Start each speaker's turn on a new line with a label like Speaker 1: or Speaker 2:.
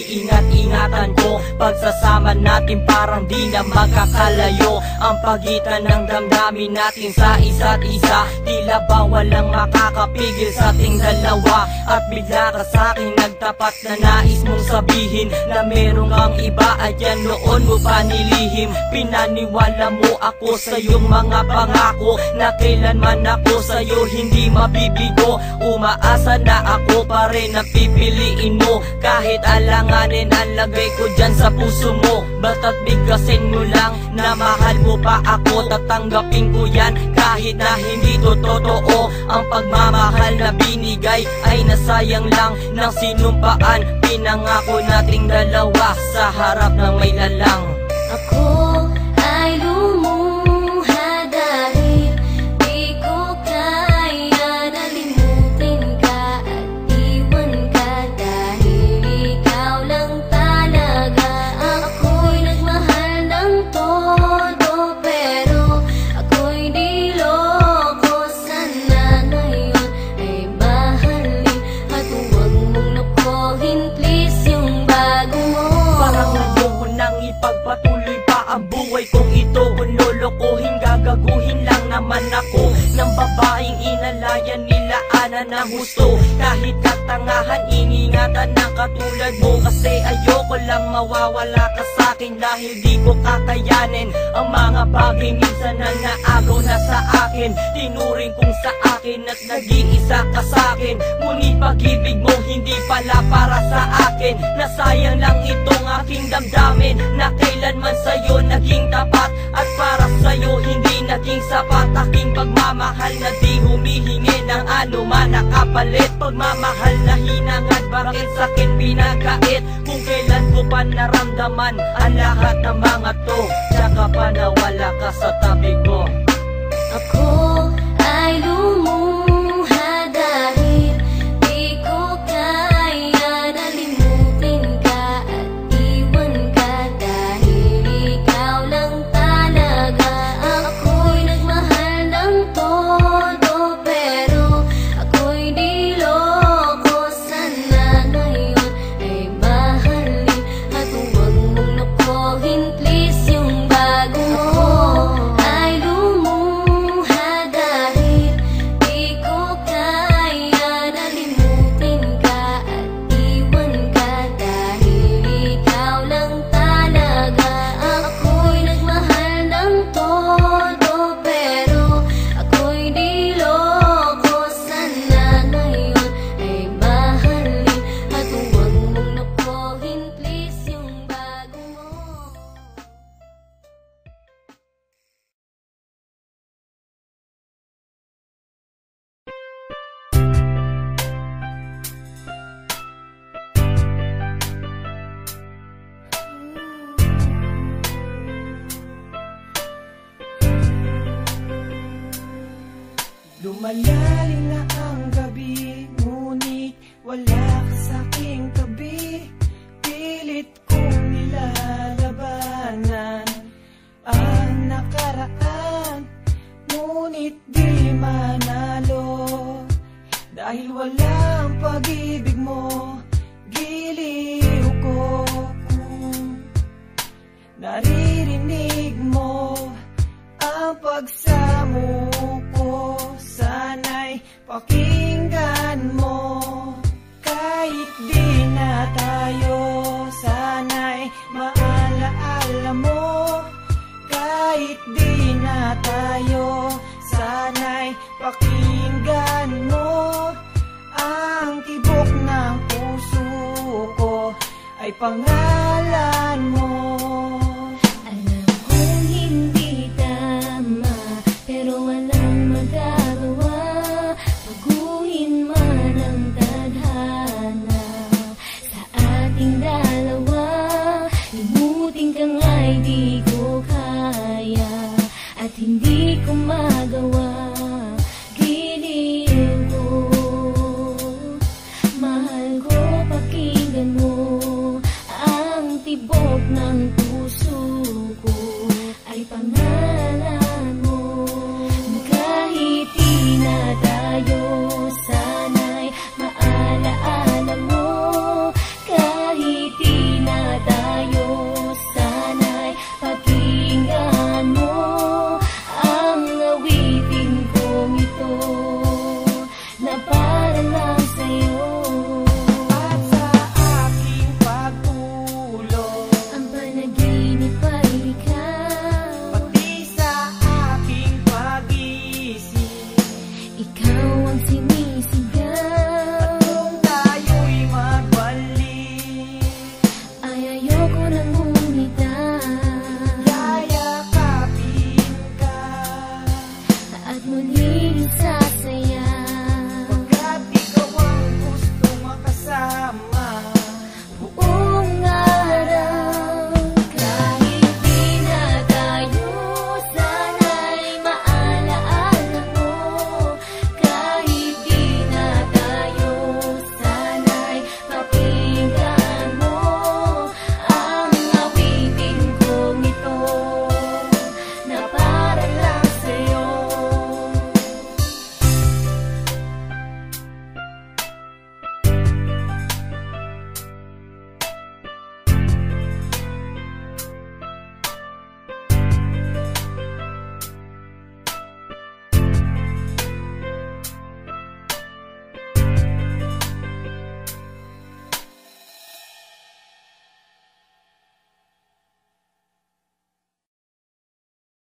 Speaker 1: iingat-ingatan ko. Pagsasama natin parang di na magkakalayo ang pagitan ng damdamin natin sa isa't isa. Tila ba walang makakapigil sa ating dalawa. At bigla ka sa'kin nagtapat na nais mong sabihin na meron kang iba at yan noon mo pa nilihim. Pinaniwala mo ako sa iyong mga pangako na kailanman ako sa'yo hindi mabibigo. Umaasa na ako pa rin na pipiliin mo kahit alanganin ang lagay ko dyan sa puso mo. Basta't bigkasin mo lang na mahal mo pa ako, tatanggapin ko yan kahit na hindi to totoo. Ang pagmamahal na binigay ay nasayang lang ng sinumpaan. Pinangako nating dalawa sa harap ng may lalang.
Speaker 2: Ako ay lumuha dahil di ko kaya nalimutin ka at iwan ka, dahil ikaw lang talaga. Ako'y nagmahal ng todo pero ako'y di loko. Sana ngayon ay mahalin at huwag mong lokohin please yung bago mo.
Speaker 1: Parang ayoko nang ipagpatuloy pa ang buhay kong ito. Kung lolokohin, gagaguhin lang naman ako ng babaeng inalayan nila ana ng gusto. Kahit katangahan, iningatan ng katulad mo. Kasi ayoko lang mawawala ka sa'kin dahil di ko kakayanin ang mga bagay minsan na naagaw na sa akin. Tinuring kong sa akin at nag-iisa ka sa'kin. Ngunit pag-ibig mo hindi pala para sa akin. Nasayang lang itong aking damdamin na kailanman sa'yo naging tapat. At para sa'yo hindi naging sapat aking pagmamahal na di humihingi ng anuman na kapalit. Pagmamahal na hinangad, bakit sa'kin pinagkait? Kung kailan ko pa naramdaman ang lahat ng mga to, tsaka pa nawala ka sa tabi ko.
Speaker 2: Ako ay lumuha dahil di ko kaya nalimutin ka at iwan ka, dahil ikaw lang talaga. Ako'y nagmahal ng todo pero ako'y di loko. Sana ngayon ay mahalin at huwag mong lokohin please yung bago mo. Ay lumuha dahil di ko kaya nalimutin ka at iwan ka, dahil ikaw lang talaga. Ako'y nagmahal ng todo pero ako'y di loko. Sana ngayon ay mahalin at huwag mong lokohin please yung bago mo.
Speaker 3: Lumalalim na ang gabi, ngunit wala ka sa'king tabi. Pilit kong nilalabanan ang nakaraan, ngunit di manalo. Dahil walang pag-ibig mo, giliw ko kung naririnig mo ang pagsamo ko. Sana'y pakinggan mo kahit di na tayo. Sana'y maalaala mo kahit di na tayo. Sana'y pakinggan mo ang tibok ng puso ko ay pangalan mo.
Speaker 2: Alam kong hindi tama pero walang magagawa. Baguhin man ang tadhana sa ating dalawa. Limutin ka nga'y di ko kaya at hindi ko magawa. Giliw ko, mahal ko, pakinggan mo ang tibok ng puso ko ay pangalan mo. Kahit di na tayo, sana'y maalaala mo. Kahit di ayoko nang